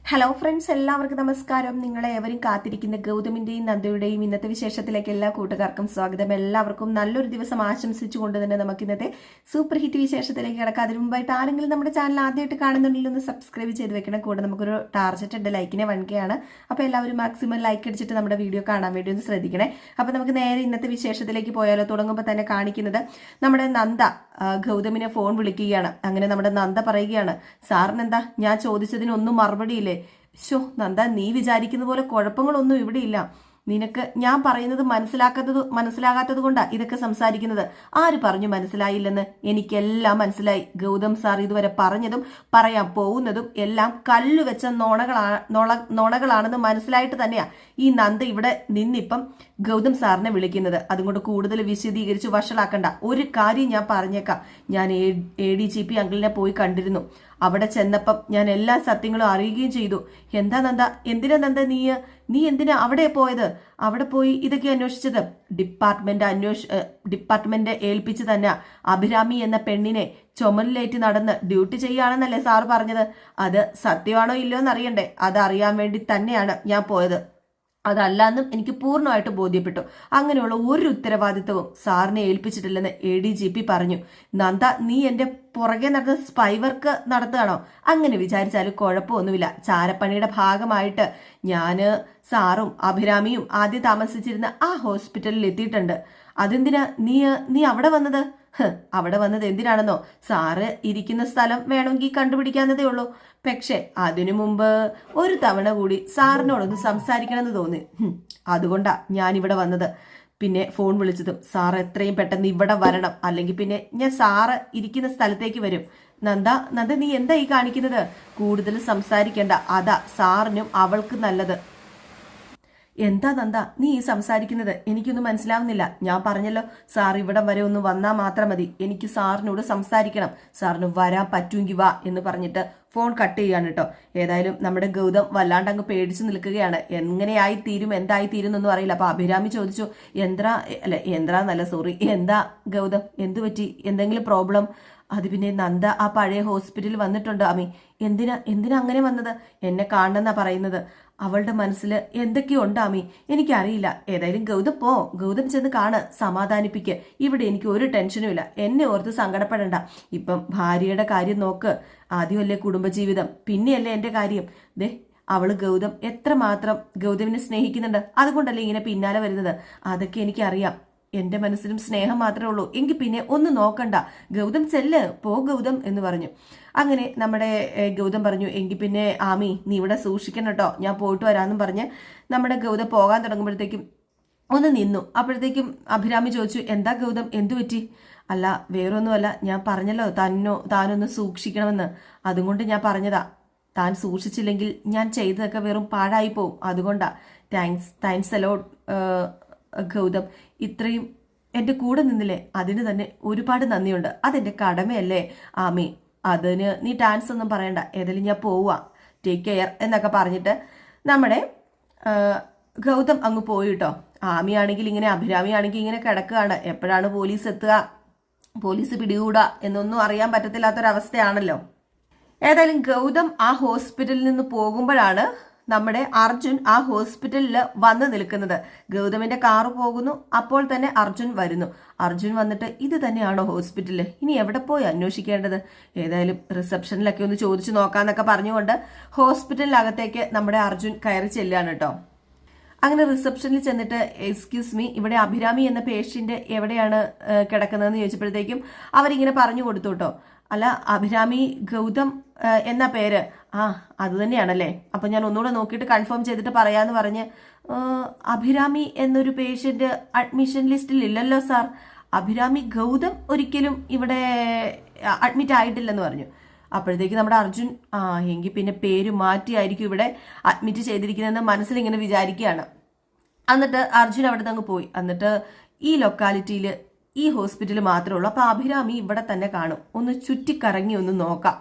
Hello friends, എല്ലാവർക്കും നമസ്കാരം. നിങ്ങളെ എവരും കാത്തിരിക്കുന്ന ഗൗതമിന്റെയും നന്ദയുടെയും ഇന്നത്തെ വിശേഷത്തിലേക്ക് എല്ലാ കൂട്ടുകാർക്കും സ്വാഗതം. എല്ലാവർക്കും നല്ലൊരു ദിവസം ആശംസിച്ചുകൊണ്ട് തന്നെ നമുക്ക് ഇന്നത്തെ സൂപ്പർ ഹിറ്റ് വിശേഷത്തിലേക്ക് കിടക്കാം. അതിനു മുമ്പായിട്ട് ആരെങ്കിലും നമ്മുടെ ചാനൽ ആദ്യമായിട്ട് കാണുന്നുണ്ടെങ്കിൽ ഒന്ന് സബ്സ്ക്രൈബ് ചെയ്ത് വെക്കണം. കൂടെ നമുക്കൊരു ടാർജറ്റ് ഉണ്ട്, ലൈക്കിനെ 1K ആണ്. അപ്പോൾ എല്ലാവരും മാക്സിമം ലൈക്ക് അടിച്ചിട്ട് നമ്മുടെ വീഡിയോ കാണാൻ വേണ്ടി ഒന്ന് ശ്രദ്ധിക്കണേ. അപ്പോൾ നമുക്ക് നേരെ ഇന്നത്തെ വിശേഷത്തിലേക്ക് പോയാലോ. തുടങ്ങുമ്പോൾ തന്നെ കാണിക്കുന്നത് നമ്മുടെ നന്ദ ഗൗതമിനെ ഫോൺ വിളിക്കുകയാണ്. അങ്ങനെ നമ്മുടെ നന്ദ പറയുകയാണ്, സാറിനെന്താ ഞാൻ ചോദിച്ചതിനൊന്നും മറുപടിയില്ലേ? നന്ദ, നീ വിചാരിക്കുന്ന പോലെ കുഴപ്പങ്ങളൊന്നും ഇവിടെ ഇല്ല. നിനക്ക് ഞാൻ പറയുന്നത് മനസ്സിലാകാത്തത് കൊണ്ടാ ഇതൊക്കെ സംസാരിക്കുന്നത്. ആര് പറഞ്ഞു മനസ്സിലായില്ലെന്ന്? എനിക്കെല്ലാം മനസ്സിലായി. ഗൗതം സാർ ഇതുവരെ പറഞ്ഞതും പറയാൻ പോകുന്നതും എല്ലാം കല്ലുവെച്ച നോണകളാണെന്ന് മനസ്സിലായിട്ട് തന്നെയാ ഈ നന്ദ ഇവിടെ നിന്നിപ്പം ഗൗതം സാറിനെ വിളിക്കുന്നത്. അതുകൊണ്ട് കൂടുതൽ വിശദീകരിച്ച് വഷളാക്കണ്ട. ഒരു കാര്യം ഞാൻ പറഞ്ഞേക്കാം. ഞാൻ ADGP അങ്കിളിനെ പോയി കണ്ടിരുന്നു. അവിടെ ചെന്നപ്പം ഞാൻ എല്ലാ സത്യങ്ങളും അറിയുകയും ചെയ്തു. എന്താ നന്ദ, എന്തിനാ നന്ദ നീ എന്തിനാ അവിടെ പോയത്? അവിടെ പോയി ഇതൊക്കെ അന്വേഷിച്ചത്? ഡിപ്പാർട്ട്മെന്റ് ഏൽപ്പിച്ച് തന്നെ അഭിരാമി എന്ന പെണ്ണിനെ ചുമലിലേറ്റ് നടന്ന് ഡ്യൂട്ടി ചെയ്യുകയാണെന്നല്ലേ സാറ് പറഞ്ഞത്? അത് സത്യമാണോ ഇല്ലയോ എന്നറിയണ്ടേ? അതറിയാൻ വേണ്ടി തന്നെയാണ് ഞാൻ പോയത്. അതല്ലാന്നും എനിക്ക് പൂർണ്ണമായിട്ട് ബോധ്യപ്പെട്ടു. അങ്ങനെയുള്ള ഒരു ഉത്തരവാദിത്വവും സാറിനെ ഏൽപ്പിച്ചിട്ടില്ലെന്ന് ADGP പറഞ്ഞു. നന്ദ, നീ എന്റെ പുറകെ നടന്ന സ്പൈ വർക്ക് നടത്തുകയാണോ? അങ്ങനെ വിചാരിച്ചാലും കുഴപ്പമൊന്നുമില്ല. ചാരപ്പണിയുടെ ഭാഗമായിട്ട് ഞാന് സാറും അഭിരാമിയും ആദ്യം താമസിച്ചിരുന്ന ആ ഹോസ്പിറ്റലിൽ എത്തിയിട്ടുണ്ട്. അതെന്തിനാ നീ അവിടെ വന്നത്? അവിടെ വന്നത് എന്തിനാണെന്നോ? സാറ് ഇരിക്കുന്ന സ്ഥലം വേണമെങ്കിൽ കണ്ടുപിടിക്കാവുന്നതേ ഉള്ളൂ. പക്ഷെ അതിനു മുമ്പ് ഒരു തവണ കൂടി സാറിനോടൊന്ന് സംസാരിക്കണമെന്ന് തോന്നി. അതുകൊണ്ടാ ഞാനിവിടെ വന്നത്. പിന്നെ ഫോൺ വിളിച്ചതും സാർ എത്രയും പെട്ടെന്ന് ഇവിടെ വരണം, അല്ലെങ്കിൽ പിന്നെ ഞാൻ സാറ് ഇരിക്കുന്ന സ്ഥലത്തേക്ക് വരും. നന്ദ, നീ എന്താ ഈ കാണിക്കുന്നത്? കൂടുതൽ സംസാരിക്കേണ്ട. അതാ സാറിനും അവൾക്ക് നല്ലത്. എന്താ നന്ദ നീ ഈ സംസാരിക്കുന്നത്? എനിക്കൊന്നും മനസ്സിലാവുന്നില്ല. ഞാൻ പറഞ്ഞല്ലോ, സാർ ഇവിടെ വരെ ഒന്ന് വന്നാൽ മാത്രം മതി. എനിക്ക് സാറിനോട് സംസാരിക്കണം. സാറിന് വരാൻ പറ്റുമെങ്കിൽ വാ എന്ന് പറഞ്ഞിട്ട് ഫോൺ കട്ട് ചെയ്യാണ് കേട്ടോ. ഏതായാലും നമ്മുടെ ഗൗതം വല്ലാണ്ട് അങ്ങ് പേടിച്ചു നിൽക്കുകയാണ്. എങ്ങനെയായി തീരും, എന്തായി തീരും എന്നൊന്നും അറിയില്ല. അപ്പൊ അഭിരാമി ചോദിച്ചു, എന്താ ഗൗതം, എന്തു പറ്റി? എന്തെങ്കിലും പ്രോബ്ലം? അത് പിന്നെ നന്ദ ആ പഴയ ഹോസ്പിറ്റലിൽ വന്നിട്ടുണ്ട് അമ്മി. എന്തിനാ അങ്ങനെ വന്നത്? എന്നെ കാണണമെന്നാ പറയുന്നത്. അവളുടെ മനസ്സിൽ എന്തൊക്കെയോ ഉണ്ടാമി, എനിക്കറിയില്ല. ഏതായാലും ഗൗതം ചെന്ന് കാണ്, സമാധാനിപ്പിക്കുക. ഇവിടെ എനിക്ക് ഒരു ടെൻഷനും ഇല്ല. എന്നെ ഓർത്ത് സങ്കടപ്പെടണ്ട. ഇപ്പം ഭാര്യയുടെ കാര്യം നോക്ക്. ആദ്യമല്ലേ കുടുംബജീവിതം, പിന്നെയല്ലേ എന്റെ കാര്യം. അവള് എത്രമാത്രം ഗൗതമിനെ സ്നേഹിക്കുന്നുണ്ട്. അതുകൊണ്ടല്ലേ ഇങ്ങനെ പിന്നാലെ വരുന്നത്. അതൊക്കെ എനിക്കറിയാം. എന്റെ മനസ്സിലും സ്നേഹം മാത്രമേ ഉള്ളൂ. എങ്കിൽ പിന്നെ ഒന്ന് നോക്കണ്ട. ഗൗതം ചെല്ല്, പോ ഗൗതം എന്ന് പറഞ്ഞു. അങ്ങനെ നമ്മുടെ ഗൗതം പറഞ്ഞു, എങ്കിൽ പിന്നെ ആമി നീ ഇവിടെ സൂക്ഷിക്കണം കേട്ടോ, ഞാൻ പോയിട്ട് വരാമെന്നും പറഞ്ഞ് നമ്മുടെ ഗൗതം പോകാൻ തുടങ്ങുമ്പോഴത്തേക്കും ഒന്ന് നിന്നു. അപ്പോഴത്തേക്കും അഭിരാമി ചോദിച്ചു, എന്താ ഗൗതം, എന്തു പറ്റി? അല്ല, വേറൊന്നുമല്ല, ഞാൻ പറഞ്ഞല്ലോ താനൊന്ന് സൂക്ഷിക്കണമെന്ന്. അതുകൊണ്ട് ഞാൻ പറഞ്ഞതാ. താൻ സൂക്ഷിച്ചില്ലെങ്കിൽ ഞാൻ ചെയ്തതൊക്കെ വെറും പാഴായി പോവും. അതുകൊണ്ടാ. Thanks a lot Gautham. ഇത്രയും എൻ്റെ കൂടെ നിന്നില്ലേ, അതിന് തന്നെ ഒരുപാട് നന്ദിയുണ്ട്. അതെൻ്റെ കടമയല്ലേ ആമി. അതിന് നീ ടാൻസ് ഒന്നും പറയണ്ട. ഏതായാലും ഞാൻ പോവാ, ടേക്ക് കെയർ എന്നൊക്കെ പറഞ്ഞിട്ട് നമ്മുടെ ഗൗതം അങ്ങ് പോയിട്ടോ. ആമിയാണെങ്കിൽ ഇങ്ങനെ, അഭിരാമിയാണെങ്കിൽ ഇങ്ങനെ കിടക്കുകയാണ്. എപ്പോഴാണ് പോലീസ് എത്തുക, പോലീസ് പിടികൂടുക എന്നൊന്നും അറിയാൻ പറ്റത്തില്ലാത്തൊരവസ്ഥയാണല്ലോ. ഏതായാലും ഗൗതം ആ ഹോസ്പിറ്റലിൽ നിന്ന് പോകുമ്പോഴാണ് നമ്മുടെ അർജുൻ ആ ഹോസ്പിറ്റലിൽ വന്ന് നിൽക്കുന്നത്. ഗൗതമിന്റെ കാറ് പോകുന്നു. അപ്പോൾ തന്നെ അർജുൻ വരുന്നു. അർജുൻ വന്നിട്ട്, ഇത് തന്നെയാണോ ഹോസ്പിറ്റല്? ഇനി എവിടെ പോയി അന്വേഷിക്കേണ്ടത്? ഏതായാലും റിസപ്ഷനിലൊക്കെ ഒന്ന് ചോദിച്ചു നോക്കാന്നൊക്കെ പറഞ്ഞുകൊണ്ട് ഹോസ്പിറ്റലിനകത്തേക്ക് നമ്മുടെ അർജുൻ കയറി ചെല്ലുകയാണ് കേട്ടോ. അങ്ങനെ റിസപ്ഷനിൽ ചെന്നിട്ട്, എക്സ്ക്യൂസ് മീ, ഇവിടെ അഭിരാമി എന്ന പേഷ്യന്റ് എവിടെയാണ് കിടക്കുന്നതെന്ന് ചോദിച്ചപ്പോഴത്തേക്കും അവരിങ്ങനെ പറഞ്ഞു കൊടുത്തു കേട്ടോ. അല്ല, അഭിരാമി ഗൗതം എന്ന പേര്, അത് തന്നെയാണല്ലേ? അപ്പൊ ഞാൻ ഒന്നുകൂടെ നോക്കിയിട്ട് കൺഫേം ചെയ്തിട്ട് പറയാന്ന് പറഞ്ഞ്, അഭിരാമി എന്നൊരു പേഷ്യന്റ് അഡ്മിഷൻ ലിസ്റ്റിൽ ഇല്ലല്ലോ സാർ. അഭിരാമി ഗൗതം ഒരിക്കലും ഇവിടെ അഡ്മിറ്റ് ആയിട്ടില്ലെന്ന് പറഞ്ഞു. അപ്പോഴത്തേക്ക് നമ്മുടെ അർജുൻ, എങ്കിൽ പിന്നെ പേര് മാറ്റിയായിരിക്കും ഇവിടെ അഡ്മിറ്റ് ചെയ്തിരിക്കുന്നതെന്ന് മനസ്സിലിങ്ങനെ വിചാരിക്കുകയാണ്. എന്നിട്ട് അർജുൻ അവിടെ നിന്ന് അങ്ങ് പോയി. എന്നിട്ട് ഈ ലൊക്കാലിറ്റിയിൽ ഈ ഹോസ്പിറ്റൽ മാത്രമേ ഉള്ളൂ. അപ്പൊ അഭിരാമി ഇവിടെ തന്നെ കാണും. ഒന്ന് ചുറ്റിക്കറങ്ങി ഒന്ന് നോക്കാം.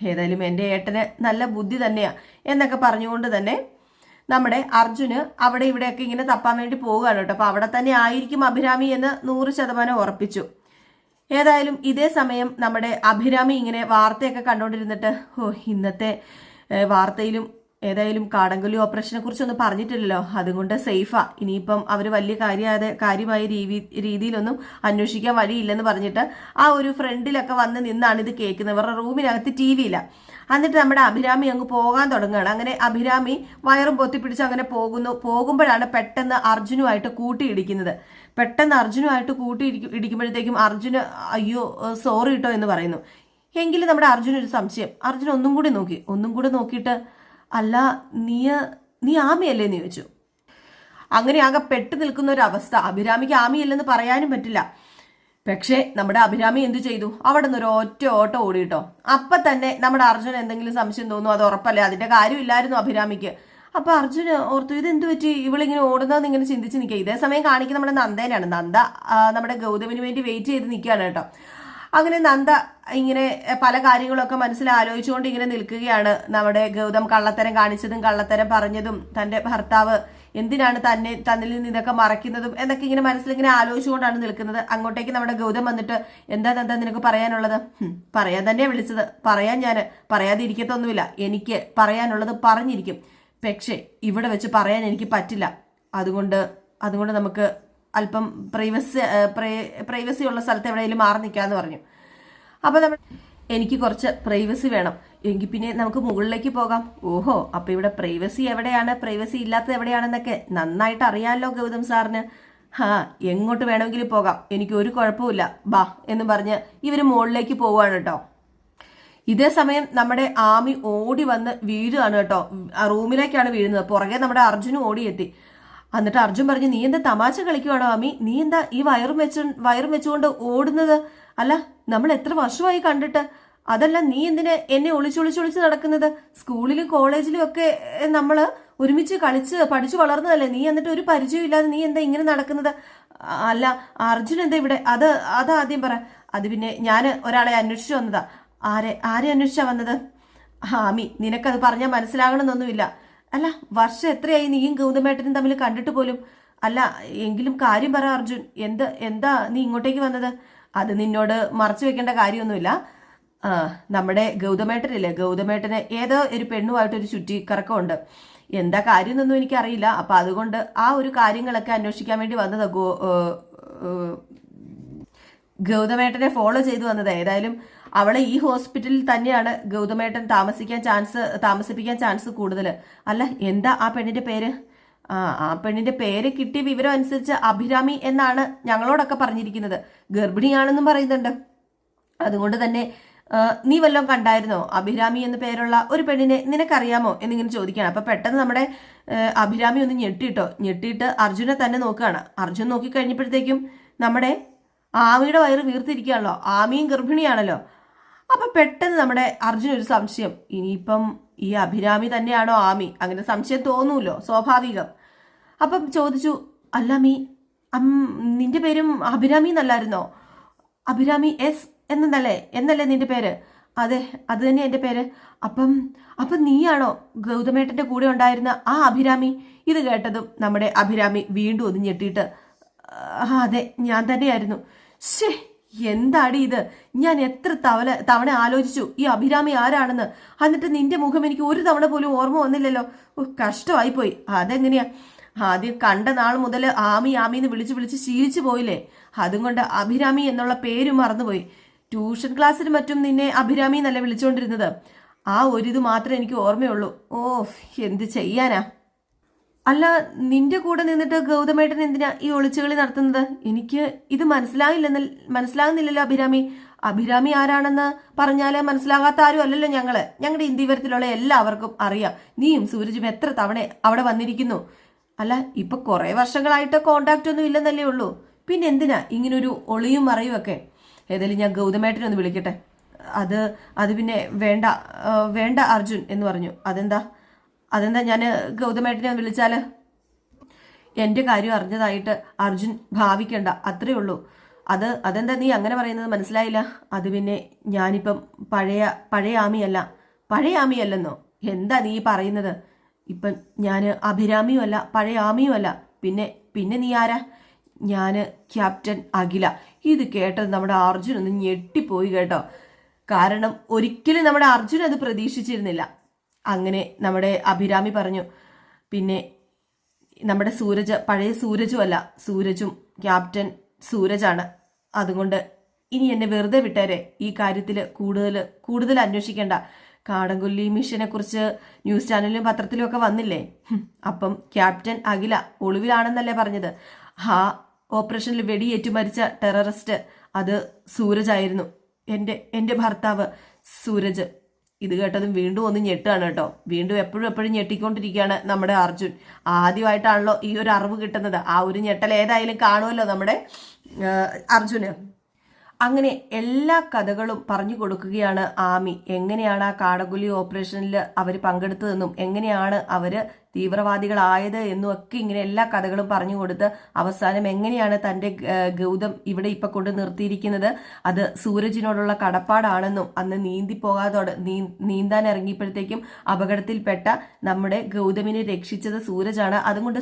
ഏതായാലും എൻ്റെ ഏട്ടന് നല്ല ബുദ്ധി തന്നെയാ എന്നൊക്കെ പറഞ്ഞുകൊണ്ട് തന്നെ നമ്മുടെ അർജുന് അവിടെ ഇവിടെയൊക്കെ ഇങ്ങനെ തപ്പാൻ വേണ്ടി പോവുകയാണ് കേട്ടോ. അപ്പൊ അവിടെ തന്നെ ആയിരിക്കും അഭിരാമി എന്ന് 100% ഉറപ്പിച്ചു. ഏതായാലും ഇതേ സമയം നമ്മുടെ അഭിരാമി ഇങ്ങനെ വാർത്തയൊക്കെ കണ്ടുകൊണ്ടിരുന്നിട്ട്, ഇന്നത്തെ വാർത്തയിലും ഏതായാലും കാടങ്കല്ലി ഓപ്പറേഷനെ കുറിച്ചൊന്നും പറഞ്ഞിട്ടില്ലല്ലോ, അതുകൊണ്ട് സേഫാ. ഇനിയിപ്പം അവർ വലിയ കാര്യമായ രീതിയിലൊന്നും അന്വേഷിക്കാൻ വഴിയില്ലെന്ന് പറഞ്ഞിട്ട് ആ ഒരു ഫ്രണ്ടിലൊക്കെ വന്ന് നിന്നാണ് ഇത് കേൾക്കുന്നത്. ഇവരുടെ റൂമിനകത്ത് TV ഇല്ല. എന്നിട്ട് നമ്മുടെ അഭിരാമി അങ്ങ് പോകാൻ തുടങ്ങുകയാണ്. അങ്ങനെ അഭിരാമി വയറും പൊത്തിപ്പിടിച്ച് അങ്ങനെ പോകുമ്പോഴാണ് പെട്ടെന്ന് അർജുനുമായിട്ട് കൂട്ടിയിടിക്കുന്നത്. പെട്ടെന്ന് അർജുനുമായിട്ട് ഇടിക്കുമ്പോഴത്തേക്കും അർജുന് അയ്യോ സോറി കേട്ടോ എന്ന് പറയുന്നു. എങ്കിലും നമ്മുടെ അർജുനൊരു സംശയം. അർജുൻ ഒന്നും കൂടെ നോക്കിയിട്ട് അല്ല നീ ആമിയല്ലേ എന്ന് ചോദിച്ചു. അങ്ങനെ ആകെ പെട്ടു നിൽക്കുന്ന ഒരു അവസ്ഥ. അഭിരാമിക്ക് ആമിയല്ലെന്ന് പറയാനും പറ്റില്ല. പക്ഷേ നമ്മുടെ അഭിരാമി എന്തു ചെയ്തു? അവിടെ നിന്ന് ഒരു ഓട്ടം ഓടിയിട്ടോ. അപ്പൊ തന്നെ നമ്മുടെ അർജുൻ എന്തെങ്കിലും സംശയം തോന്നുന്നു, അത് ഉറപ്പല്ലേ, അതിന്റെ കാര്യമില്ലായിരുന്നു അഭിരാമിക്ക്. അപ്പൊ അർജുന് ഓർത്തു, ഇത് എന്ത് പറ്റി ഇവളിങ്ങനെ ഓടുന്നതെന്ന് ഇങ്ങനെ ചിന്തിച്ച് നിൽക്കുക. ഇതേ സമയം കാണിക്കുന്ന നമ്മുടെ നന്ദേനാണ്. നന്ദ നമ്മുടെ ഗൗതമിന് വേണ്ടി വെയിറ്റ് ചെയ്ത് നിൽക്കുകയാണ് കേട്ടോ. അങ്ങനെ നന്ദ ഇങ്ങനെ പല കാര്യങ്ങളൊക്കെ മനസ്സിലാലോചിച്ചുകൊണ്ട് ഇങ്ങനെ നിൽക്കുകയാണ്. നമ്മുടെ ഗൗതം കള്ളത്തരം കാണിച്ചതും കള്ളത്തരം പറഞ്ഞതും തന്റെ ഭർത്താവ് എന്തിനാണ് തന്നിൽ നിന്ന് ഇതൊക്കെ മറയ്ക്കുന്നതും എന്നൊക്കെ ഇങ്ങനെ മനസ്സിലിങ്ങനെ ആലോചിച്ചുകൊണ്ടാണ് നിൽക്കുന്നത്. അങ്ങോട്ടേക്ക് നമ്മുടെ ഗൗതം വന്നിട്ട് എന്താ നിനക്ക് പറയാനുള്ളത്? പറയാൻ തന്നെയാ വിളിച്ചത്. ഞാൻ പറയാതിരിക്കത്തൊന്നുമില്ല. എനിക്ക് പറയാനുള്ളത് പറഞ്ഞിരിക്കും. പക്ഷേ ഇവിടെ വെച്ച് പറയാൻ എനിക്ക് പറ്റില്ല. അതുകൊണ്ട് നമുക്ക് അല്പം പ്രൈവസി ഉള്ള സ്ഥലത്ത് എവിടെയെങ്കിലും മാറി നിൽക്കാന്ന് പറഞ്ഞു. അപ്പൊ എനിക്ക് കുറച്ച് പ്രൈവസി വേണം. എങ്കിൽ പിന്നെ നമുക്ക് മുകളിലേക്ക് പോകാം. ഓഹോ, അപ്പൊ ഇവിടെ പ്രൈവസി എവിടെയാണ്, പ്രൈവസി ഇല്ലാത്തത് എവിടെയാണെന്നൊക്കെ നന്നായിട്ട് അറിയാമല്ലോ ഗൗതം സാറിന്. എങ്ങോട്ട് വേണമെങ്കിലും പോകാം, എനിക്ക് ഒരു കുഴപ്പമില്ല, ബാ എന്ന് പറഞ്ഞ് ഇവര് മുകളിലേക്ക് പോവാണ് കേട്ടോ. ഇതേ സമയം നമ്മുടെ ആമി ഓടി വന്ന് വീഴുകയാണ് കേട്ടോ. റൂമിലേക്കാണ് വീഴുന്നത്. പുറകെ നമ്മുടെ അർജുനും ഓടിയെത്തി. എന്നിട്ട് അർജുൻ പറഞ്ഞു, നീ എന്താ തമാശ കളിക്കുവാണോ ആമി? നീ എന്താ ഈ വയറും വെച്ചുകൊണ്ട് ഓടുന്നത്? അല്ല, നമ്മൾ എത്ര വർഷമായി കണ്ടിട്ട്. അതല്ല, നീ എന്തിന് എന്നെ ഒളിച്ചൊളിച്ച് നടക്കുന്നത്? സ്കൂളിലും കോളേജിലും ഒക്കെ നമ്മൾ ഒരുമിച്ച് കളിച്ച് പഠിച്ചു വളർന്നതല്ലേ നീ? എന്നിട്ട് ഒരു പരിചയമില്ലാതെ നീ എന്താ ഇങ്ങനെ നടക്കുന്നത്? അല്ല, അർജുൻ എന്താ ഇവിടെ? അത് ആദ്യം പറ. അത് പിന്നെ ഞാൻ ഒരാളെ അന്വേഷിച്ചു വന്നതാ. ആരെ അന്വേഷിച്ചാ വന്നത്? ആമി, നിനക്കത് പറഞ്ഞാൽ മനസ്സിലാകണമെന്നൊന്നുമില്ല. അല്ല, വർഷം എത്രയായി നീയും ഗൗതമേട്ടനും തമ്മിൽ കണ്ടിട്ട് പോലും. അല്ല, എങ്കിലും കാര്യം പറ അർജുൻ, എന്താ നീ ഇങ്ങോട്ടേക്ക് വന്നത്? അത് നിന്നോട് മറച്ചു വെക്കേണ്ട കാര്യമൊന്നുമില്ല. നമ്മുടെ ഗൗതമേട്ടനില്ലേ, ഗൗതമേട്ടന് ഏതോ ഒരു പെണ്ണുമായിട്ടൊരു ചുറ്റിക്കറക്കമുണ്ട്. എന്താ കാര്യം എന്നൊന്നും എനിക്കറിയില്ല. അപ്പൊ അതുകൊണ്ട് ആ ഒരു കാര്യങ്ങളൊക്കെ അന്വേഷിക്കാൻ വേണ്ടി വന്നത്. ഗൗതമേട്ടനെ ഫോളോ ചെയ്തു വന്നത്. ഏതായാലും അവളെ ഈ ഹോസ്പിറ്റലിൽ തന്നെയാണ് ഗൗതമേട്ടൻ താമസിപ്പിക്കാൻ ചാൻസ് കൂടുതൽ. അല്ല, എന്താ ആ പെണ്ണിന്റെ പേര്? ആ പെണ്ണിന്റെ പേര് കിട്ടിയ വിവരം അനുസരിച്ച് അഭിരാമി എന്നാണ് ഞങ്ങളോടൊക്കെ പറഞ്ഞിരിക്കുന്നത്. ഗർഭിണിയാണെന്നും പറയുന്നുണ്ട്. അതുകൊണ്ട് തന്നെ നീ വല്ലതും കണ്ടായിരുന്നോ? അഭിരാമി എന്ന പേരുള്ള ഒരു പെണ്ണിനെ നിനക്കറിയാമോ എന്നിങ്ങനെ ചോദിക്കുകയാണ്. അപ്പൊ പെട്ടെന്ന് നമ്മുടെ അഭിരാമി ഒന്ന് ഞെട്ടിയിട്ട് അർജുനെ തന്നെ നോക്കുകയാണ്. അർജുൻ നോക്കിക്കഴിഞ്ഞപ്പോഴത്തേക്കും നമ്മുടെ ആമിയുടെ വയറ് വീർത്തിരിക്കുകയാണല്ലോ. ആമിയും ഗർഭിണിയാണല്ലോ. അപ്പൊ പെട്ടെന്ന് നമ്മുടെ അർജുൻ ഒരു സംശയം, ഇനിയിപ്പം ഈ അഭിരാമി തന്നെയാണോ ആമി? അങ്ങനെ സംശയം തോന്നൂല്ലോ, സ്വാഭാവികം. അപ്പം ചോദിച്ചു, അല്ല നിന്റെ പേരും അഭിരാമി എന്നല്ലായിരുന്നോ? അഭിരാമി എസ് എന്നല്ലേ നിന്റെ പേര്? അതെ, അത് തന്നെ എന്റെ പേര്. അപ്പം നീയാണോ ഗൗതമേട്ടന്റെ കൂടെ ഉണ്ടായിരുന്ന ആ അഭിരാമി? ഇത് കേട്ടതും നമ്മുടെ അഭിരാമി വീണ്ടും ഒന്ന് ഞെട്ടിയിട്ട്, അതെ, ഞാൻ തന്നെയായിരുന്നു. ശേ, എന്താടി ഇത്? ഞാൻ എത്ര തവണ ആലോചിച്ചു ഈ അഭിരാമി ആരാണെന്ന്. എന്നിട്ട് നിന്റെ മുഖം എനിക്ക് ഒരു തവണ പോലും ഓർമ്മ വന്നില്ലല്ലോ. കഷ്ടമായിപ്പോയി. അതെങ്ങനെയാ? ആദ്യം കണ്ട നാൾ മുതൽ ആമിന്ന് വിളിച്ച് ശീലിച്ചു പോയില്ലേ? അതുകൊണ്ട് അഭിരാമി എന്നുള്ള പേര് മറന്നുപോയി. ട്യൂഷൻ ക്ലാസ്സിന് മറ്റും നിന്നെ അഭിരാമി എന്നല്ല വിളിച്ചുകൊണ്ടിരുന്നത്. ആ ഒരിത് മാത്രമേ എനിക്ക് ഓർമ്മയുള്ളൂ. ഓ, എന്ത് ചെയ്യാനാ? അല്ല, നിന്റെ കൂടെ നിന്നിട്ട് ഗൗതമേട്ടൻ എന്തിനാ ഈ ഒളിച്ചുകളി നടത്തുന്നത്? എനിക്ക് ഇത് മനസ്സിലാകുന്നില്ലല്ലോ. അഭിരാമി ആരാണെന്ന് പറഞ്ഞാല് മനസ്സിലാകാത്ത ആരും അല്ലല്ലോ ഞങ്ങളുടെ ഇന്ത്യവരത്തിലുള്ള എല്ലാവർക്കും അറിയാം. നീയും സൂരജും എത്ര തവണ അവിടെ വന്നിരിക്കുന്നു. അല്ല, ഇപ്പൊ കുറെ വർഷങ്ങളായിട്ട് കോണ്ടാക്ട് ഒന്നും ഇല്ലെന്നല്ലേ ഉള്ളൂ. പിന്നെ എന്തിനാ ഇങ്ങനൊരു ഒളിയും മറയും ഒക്കെ? ഏതായാലും ഞാൻ ഗൗതമേട്ടനെ ഒന്ന് വിളിക്കട്ടെ. അത് പിന്നെ വേണ്ട അർജുൻ എന്ന് പറഞ്ഞു. അതെന്താ ഞാൻ ഗൗതമേട്ടനെ വിളിച്ചാല്? എന്റെ കാര്യം അറിഞ്ഞതായിട്ട് അർജുൻ ഭാവിക്കണ്ട, അത്രേ ഉള്ളൂ. അതെന്താ നീ അങ്ങനെ പറയുന്നത്? മനസ്സിലായില്ല. അത് പിന്നെ ഞാനിപ്പം പഴയ ആമിയല്ലെന്നോ? എന്താ നീ പറയുന്നത്? ഇപ്പം ഞാൻ അഭിരാമിയും അല്ല, പഴയ ആമിയും അല്ല. പിന്നെ നീ ആരാ? ഞാന് ക്യാപ്റ്റൻ അഖില. ഇത് കേട്ടത് നമ്മുടെ അർജുൻ ഒന്ന് ഞെട്ടിപ്പോയി കേട്ടോ. കാരണം ഒരിക്കലും നമ്മുടെ അർജുൻ അത് പ്രതീക്ഷിച്ചിരുന്നില്ല. അങ്ങനെ നമ്മുടെ അഭിരാമി പറഞ്ഞു, പിന്നെ നമ്മുടെ സൂരജ് പഴയ സൂരജും അല്ല, സൂരജും ക്യാപ്റ്റൻ സൂരജാണ്. അതുകൊണ്ട് ഇനി എന്നെ വെറുതെ വിട്ടേരെ, ഈ കാര്യത്തിൽ കൂടുതൽ അന്വേഷിക്കേണ്ട. കാടംകൊല്ലി മിഷനെ കുറിച്ച് ന്യൂസ് ചാനലിലും പത്രത്തിലും ഒക്കെ വന്നില്ലേ? അപ്പം ക്യാപ്റ്റൻ അഖില ഒളിവിലാണെന്നല്ലേ പറഞ്ഞത്? ആ ഓപ്പറേഷനിൽ വെടിയേറ്റു മരിച്ച ടെററിസ്റ്റ് അത് സൂരജായിരുന്നു, എൻ്റെ ഭർത്താവ് സൂരജ്. ഇത് കേട്ടതും വീണ്ടും ഒന്ന് ഞെട്ടാണ് കേട്ടോ. വീണ്ടും എപ്പോഴും ഞെട്ടിക്കൊണ്ടിരിക്കുകയാണ് നമ്മുടെ അർജുൻ. ആദ്യമായിട്ടാണല്ലോ ഈ ഒരു അറിവ് കിട്ടുന്നത്. ആ ഒരു ഞെട്ടൽ ഏതായാലും കാണുമല്ലോ നമ്മുടെ അർജുന്. അങ്ങനെ എല്ലാ കഥകളും പറഞ്ഞു കൊടുക്കുകയാണ് ആമി. എങ്ങനെയാണ് ആ കാടംകൊല്ലി ഓപ്പറേഷനിൽ അവർ പങ്കെടുത്തതെന്നും എങ്ങനെയാണ് അവർ തീവ്രവാദികളായത് എന്നും ഒക്കെ ഇങ്ങനെ എല്ലാ കഥകളും പറഞ്ഞു കൊടുത്ത് അവസാനം എങ്ങനെയാണ് തൻ്റെ ഗൗതം ഇവിടെ ഇപ്പൊ കൊണ്ട് നിർത്തിയിരിക്കുന്നത് അത് സൂരജിനോടുള്ള കടപ്പാടാണെന്നും അന്ന് നീന്താൻ ഇറങ്ങിയപ്പോഴത്തേക്കും അപകടത്തിൽപ്പെട്ട നമ്മുടെ ഗൗതമിനെ രക്ഷിച്ചത് സൂരജാണ്. അതുകൊണ്ട്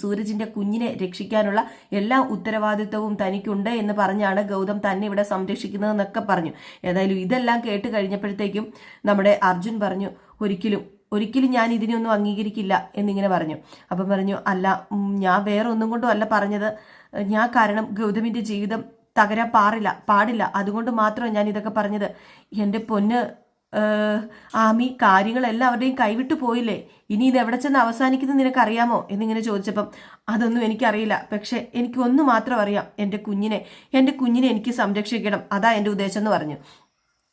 സൂരജിന്റെ കുഞ്ഞിനെ രക്ഷിക്കാനുള്ള എല്ലാ ഉത്തരവാദിത്വവും തനിക്കുണ്ട് എന്ന് പറഞ്ഞാണ് ഗൗതം തന്നെ ഇവിടെ സംരക്ഷിക്കുന്നതെന്നൊക്കെ പറഞ്ഞു. ഏതായാലും ഇതെല്ലാം കേട്ട് കഴിഞ്ഞപ്പോഴത്തേക്കും നമ്മുടെ അർജുൻ പറഞ്ഞു, ഒരിക്കലും ഞാൻ ഇതിനൊന്നും അംഗീകരിക്കില്ല എന്നിങ്ങനെ പറഞ്ഞു. അപ്പം പറഞ്ഞു, അല്ല, ഞാൻ വേറെ ഒന്നും കൊണ്ടും അല്ല പറഞ്ഞത്. ഞാൻ കാരണം ഗൗതമിന്റെ ജീവിതം തകരാൻ പാടില്ല, അതുകൊണ്ട് മാത്രമാണ് ഞാൻ ഇതൊക്കെ പറഞ്ഞത്. എൻ്റെ പൊന്ന് ആമി, കാര്യങ്ങളെല്ലാം അവരുടെയും കൈവിട്ടു പോയില്ലേ? ഇനി ഇത് എവിടെ ചെന്ന് അവസാനിക്കുന്നത് നിനക്കറിയാമോ എന്നിങ്ങനെ ചോദിച്ചപ്പം അതൊന്നും എനിക്കറിയില്ല, പക്ഷെ എനിക്ക് ഒന്ന് മാത്രം അറിയാം, എൻ്റെ കുഞ്ഞിനെ എനിക്ക് സംരക്ഷിക്കണം, അതാ എൻ്റെ ഉദ്ദേശം എന്ന് പറഞ്ഞു.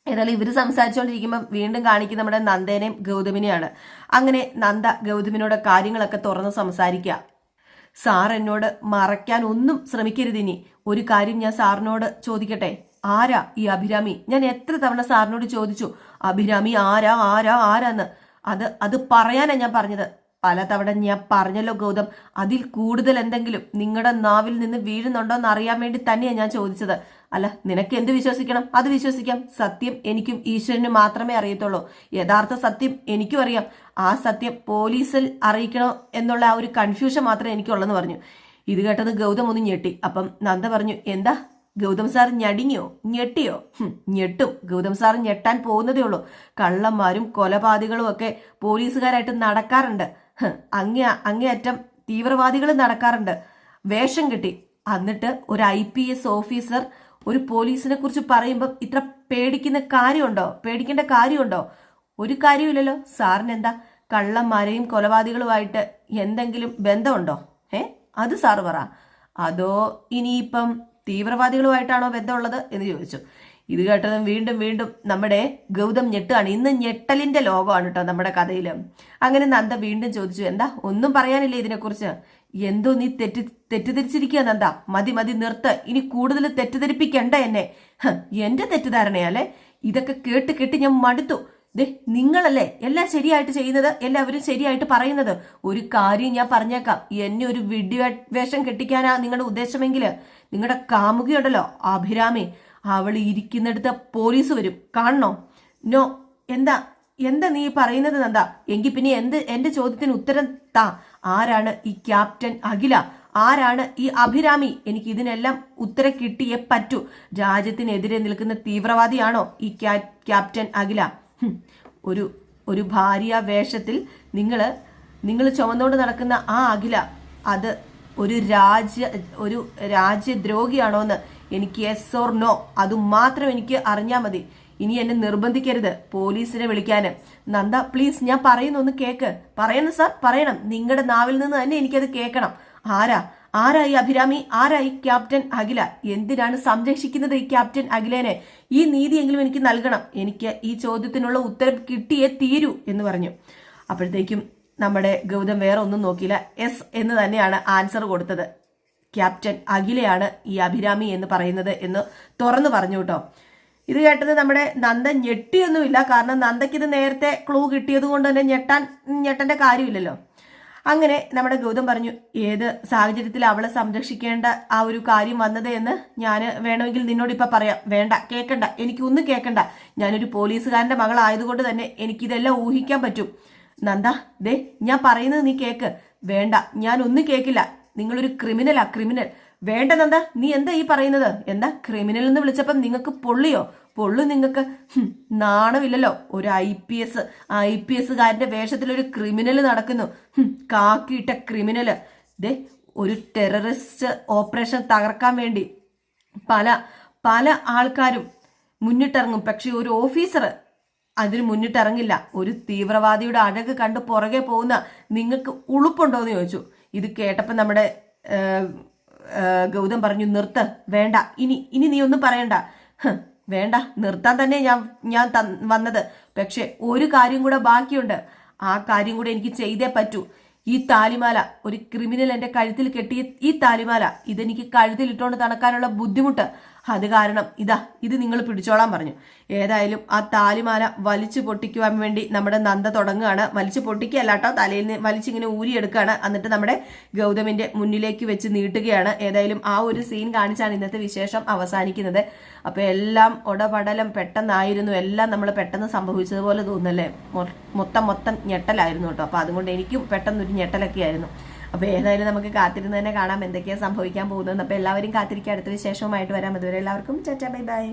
ഏതായാലും ഇവർ സംസാരിച്ചുകൊണ്ടിരിക്കുമ്പോൾ വീണ്ടും കാണിക്കുന്ന നമ്മുടെ നന്ദേനെയും ഗൗതമിനെയാണ്. അങ്ങനെ നന്ദ ഗൗതമിനോട് കാര്യങ്ങളൊക്കെ തുറന്ന് സംസാരിക്കുക. സാർ എന്നോട് മറയ്ക്കാൻ ഒന്നും ശ്രമിക്കരുത്. ഇനി ഒരു കാര്യം ഞാൻ സാറിനോട് ചോദിക്കട്ടെ, ആരാ ഈ അഭിരാമി? ഞാൻ എത്ര തവണ സാറിനോട് ചോദിച്ചു, അഭിരാമി ആരാന്ന്. അത് പറയാനാ ഞാൻ പറഞ്ഞത്. പലതവണ ഞാൻ പറഞ്ഞല്ലോ ഗൗതം. അതിൽ കൂടുതൽ എന്തെങ്കിലും നിങ്ങളുടെ നാവിൽ നിന്ന് വീഴുന്നുണ്ടോ എന്ന് അറിയാൻ വേണ്ടി തന്നെയാണ് ഞാൻ ചോദിച്ചത്. അല്ല, നിനക്ക് എന്ത് വിശ്വസിക്കണം? അത് വിശ്വസിക്കാം. സത്യം എനിക്കും ഈശ്വരനും മാത്രമേ അറിയത്തുള്ളൂ. യഥാർത്ഥ സത്യം എനിക്കും അറിയാം. ആ സത്യം പോലീസിൽ അറിയിക്കണോ എന്നുള്ള ആ ഒരു കൺഫ്യൂഷൻ മാത്രമേ എനിക്കുള്ളെന്ന് പറഞ്ഞു. ഇത് കേട്ടത് ഗൗതം ഒന്ന് ഞെട്ടി. അപ്പം നന്ദ പറഞ്ഞു, എന്താ ഗൗതം സാർ ഞെട്ടിയോ? ഞെട്ടും. ഗൗതം സാർ ഞെട്ടാൻ പോകുന്നതേ ഉള്ളൂ. കള്ളന്മാരും കൊലപാതകളും ഒക്കെ പോലീസുകാരായിട്ട് നടക്കാറുണ്ട്. അങ്ങേയറ്റം തീവ്രവാദികൾ നടക്കാറുണ്ട് വേഷം കെട്ടി. എന്നിട്ട് ഒരു IPS ഓഫീസർ ഒരു പോലീസിനെ കുറിച്ച് പറയുമ്പം ഇത്ര പേടിക്കേണ്ട കാര്യമുണ്ടോ? ഒരു കാര്യമില്ലല്ലോ. സാറിനെന്താ കള്ളന്മാരെയും കൊലപാതകളുമായിട്ട് എന്തെങ്കിലും ബന്ധമുണ്ടോ? അത് സാറ് പറ. അതോ ഇനിയിപ്പം തീവ്രവാദികളുമായിട്ടാണോ ബന്ധമുള്ളത് എന്ന് ചോദിച്ചു. ഇത് കേട്ടതും വീണ്ടും നമ്മുടെ ഗൗതം ഞെട്ടുകയാണ്. ഇന്ന് ഞെട്ടലിന്റെ ലോകമാണ് കേട്ടോ നമ്മുടെ കഥയിൽ. അങ്ങനെ നന്ദ വീണ്ടും ചോദിച്ചു, എന്താ ഒന്നും പറയാനില്ലേ ഇതിനെക്കുറിച്ച്? എന്തോ നീ തെറ്റിദ്ധരിച്ചിരിക്കുക നന്ദ. മതി നിർത്ത്. ഇനി കൂടുതൽ തെറ്റിദ്ധരിപ്പിക്കണ്ട എന്നെ. എന്റെ തെറ്റിദ്ധാരണയല്ലേ? ഇതൊക്കെ കേട്ട് ഞാൻ മടുത്തു. നിങ്ങളല്ലേ എല്ലാം ശരിയായിട്ട് ചെയ്യുന്നത്, എല്ലാവരും ശരിയായിട്ട് പറയുന്നത്. ഒരു കാര്യം ഞാൻ പറഞ്ഞേക്കാം, എന്നെ ഒരു വേഷം കെട്ടിക്കാനാ നിങ്ങളുടെ ഉദ്ദേശമെങ്കിൽ നിങ്ങളുടെ കാമുകിയുണ്ടല്ലോ അഭിരാമി, അവൾ ഇരിക്കുന്നിടത്ത് പോലീസ് വരും, കാണണോ? നോ. എന്താ നീ പറയുന്നത് നന്ദ? എങ്കിൽ പിന്നെ എന്റെ ചോദ്യത്തിന് ഉത്തരം താ. ആരാണ് ഈ ക്യാപ്റ്റൻ അഖില? ആരാണ് ഈ അഭിരാമി? എനിക്ക് ഇതിനെല്ലാം ഉത്തരം കിട്ടിയേ പറ്റൂ. രാജ്യത്തിനെതിരെ നിൽക്കുന്ന തീവ്രവാദിയാണോ ഈ ക്യാപ്റ്റൻ അഖില? ഒരു ഭാര്യ വേഷത്തിൽ നിങ്ങൾ ചുമന്നുകൊണ്ട് നടക്കുന്ന ആ അഖില അത് ഒരു രാജ്യദ്രോഹിയാണോന്ന് എനിക്ക് യെസ് ഓർ നോ അത് മാത്രം എനിക്ക് അറിഞ്ഞാൽ മതി. ഇനി എന്നെ നിർബന്ധിക്കരുത് പോലീസിനെ വിളിക്കാന്. നന്ദ പ്ലീസ്, ഞാൻ പറയുന്നൊന്ന് കേക്ക്. പറയണം സാർ, പറയണം. നിങ്ങളുടെ നാവിൽ നിന്ന് തന്നെ എനിക്കത് കേൾക്കണം. ആരാ ഈ അഭിരാമി? ആരാ ഈ ക്യാപ്റ്റൻ അഖില? എന്തിനാണ് സംരക്ഷിക്കുന്നത് ഈ ക്യാപ്റ്റൻ അഖിലേനെ? ഈ നീതിയെങ്കിലും എനിക്ക് നൽകണം. എനിക്ക് ഈ ചോദ്യത്തിനുള്ള ഉത്തരം കിട്ടിയേ തീരൂ എന്ന് പറഞ്ഞു. അപ്പോഴത്തേക്കും നമ്മുടെ ഗൗതം വേറെ ഒന്നും നോക്കിയില്ല, എസ് എന്ന് തന്നെയാണ് ആൻസർ കൊടുത്തത്. ക്യാപ്റ്റൻ അഖിലയാണ് ഈ അഭിരാമി എന്ന് പറയുന്നത് എന്ന് തുറന്നു പറഞ്ഞു കേട്ടോ. ഇത് കേട്ടത് നമ്മുടെ നന്ദ ഞെട്ടിയൊന്നുമില്ല. കാരണം നന്ദയ്ക്ക് ഇത് നേരത്തെ ക്ലൂ കിട്ടിയത് കൊണ്ട് തന്നെ ഞെട്ടന്റെ കാര്യമില്ലല്ലോ. അങ്ങനെ നമ്മുടെ ഗൗതം പറഞ്ഞു, ഏത് സാഹചര്യത്തിൽ അവളെ സംരക്ഷിക്കേണ്ട ആ ഒരു കാര്യം വന്നത് എന്ന് ഞാൻ വേണമെങ്കിൽ നിന്നോട് ഇപ്പൊ പറയാം. വേണ്ട, കേൾക്കണ്ട, എനിക്കൊന്നും കേൾക്കണ്ട. ഞാനൊരു പോലീസുകാരന്റെ മകളായതുകൊണ്ട് തന്നെ എനിക്കിതെല്ലാം ഊഹിക്കാൻ പറ്റും. നന്ദ ഞാൻ പറയുന്നത് നീ കേക്ക്. വേണ്ട, ഞാൻ ഒന്നും കേൾക്കില്ല. നിങ്ങളൊരു ക്രിമിനൽ. വേണ്ട നന്ദ, നീ എന്താ ഈ പറയുന്നത്? എന്താ ക്രിമിനൽ എന്ന് വിളിച്ചപ്പം നിങ്ങൾക്ക് പൊള്ളിയോ? പൊള്ളു നിങ്ങൾക്ക്. നാണമില്ലല്ലോ. ഒരു IPS കാരന്റെ വേഷത്തിൽ ഒരു ക്രിമിനൽ നടക്കുന്നു. കാക്കിയിട്ട ക്രിമിനല്. ദേ, ഒരു ടെററിസ്റ്റ് ഓപ്പറേഷൻ തകർക്കാൻ വേണ്ടി പല പല ആൾക്കാരും മുന്നിട്ടിറങ്ങും. പക്ഷെ ഒരു ഓഫീസർ അതിന് മുന്നിട്ടിറങ്ങില്ല. ഒരു തീവ്രവാദിയുടെ അഴക് കണ്ട് പുറകെ പോകുന്ന നിങ്ങൾക്ക് ഉളുപ്പുണ്ടോ എന്ന് ചോദിച്ചു. ഇത് കേട്ടപ്പോൾ നമ്മുടെ ഗൗതം പറഞ്ഞു, നിർത്ത്, വേണ്ട, ഇനി നീ ഒന്നും പറയണ്ട. വേണ്ട, നിർത്താൻ തന്നെ ഞാൻ വന്നത്. പക്ഷെ ഒരു കാര്യം കൂടെ ബാക്കിയുണ്ട്. ആ കാര്യം കൂടെ എനിക്ക് ചെയ്തേ പറ്റൂ. ഈ താലിമാല, ഒരു ക്രിമിനൽ എന്റെ കഴുത്തിൽ കെട്ടിയ ഈ താലിമാല, ഇതെനിക്ക് കഴുത്തിൽ ഇട്ടുകൊണ്ട് നടക്കാനുള്ള ബുദ്ധിമുട്ട്, അത് കാരണം ഇത് നിങ്ങൾ പിടിച്ചോളാൻ പറഞ്ഞു. ഏതായാലും ആ താലിമാല വലിച്ചു പൊട്ടിക്കുവാൻ വേണ്ടി നമ്മുടെ നന്ദ തുടങ്ങുകയാണ്. വലിച്ചു പൊട്ടിക്കുകയല്ല കേട്ടോ, തലയിൽ നിന്ന് വലിച്ചിങ്ങനെ ഊരിയെടുക്കുകയാണ്. എന്നിട്ട് നമ്മുടെ ഗൗതമിന്റെ മുന്നിലേക്ക് വെച്ച് നീട്ടുകയാണ്. ഏതായാലും ആ ഒരു സീൻ കാണിച്ചാണ് ഇന്നത്തെ വിശേഷം അവസാനിക്കുന്നത്. അപ്പൊ എല്ലാം ഉടപടലം പെട്ടെന്നായിരുന്നു. എല്ലാം നമ്മൾ പെട്ടെന്ന് സംഭവിച്ചതുപോലെ തോന്നുന്നല്ലേ. മൊത്തം ഞെട്ടലായിരുന്നു കേട്ടോ. അപ്പൊ അതുകൊണ്ട് എനിക്കും പെട്ടെന്നൊരു ഞെട്ടലൊക്കെ ആയിരുന്നു. അപ്പോൾ ഏതായാലും നമുക്ക് കാത്തിരുന്ന് തന്നെ കാണാം എന്തൊക്കെയാണ് സംഭവിക്കാൻ പോകുന്നത്. അപ്പോൾ എല്ലാവരും കാത്തിരിക്കുക. അടുത്ത വിശേഷവുമായിട്ട് വരാം. അതുവരെ എല്ലാവർക്കും ടാറ്റാ, ബൈ ബൈ.